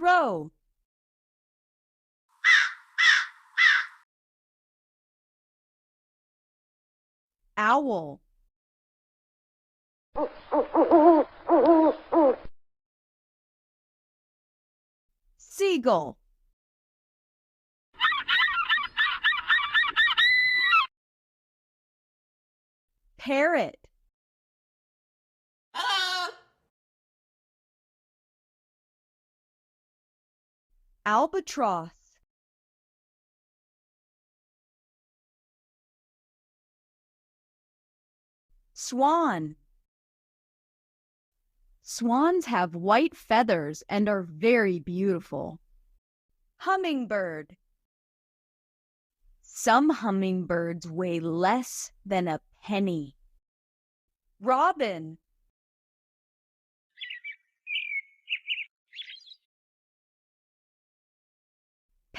Crow. Owl. Seagull. Parrot. Albatross. Swan. Swans have white feathers and are very beautiful. Hummingbird. Some hummingbirds weigh less than a penny. Robin.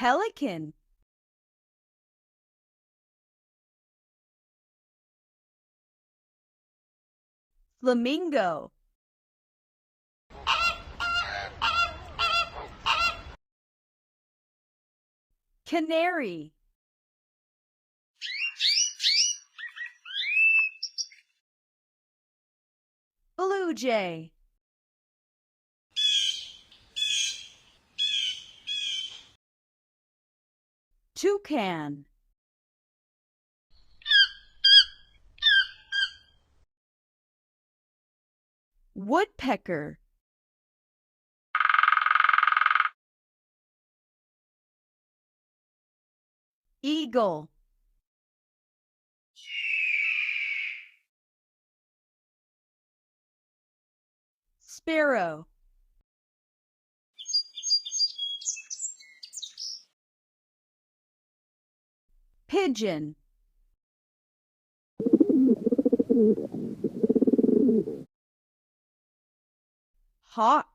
Pelican. Flamingo. Canary. Blue jay. Toucan. Woodpecker. Eagle. Sparrow. Pigeon. Hawk.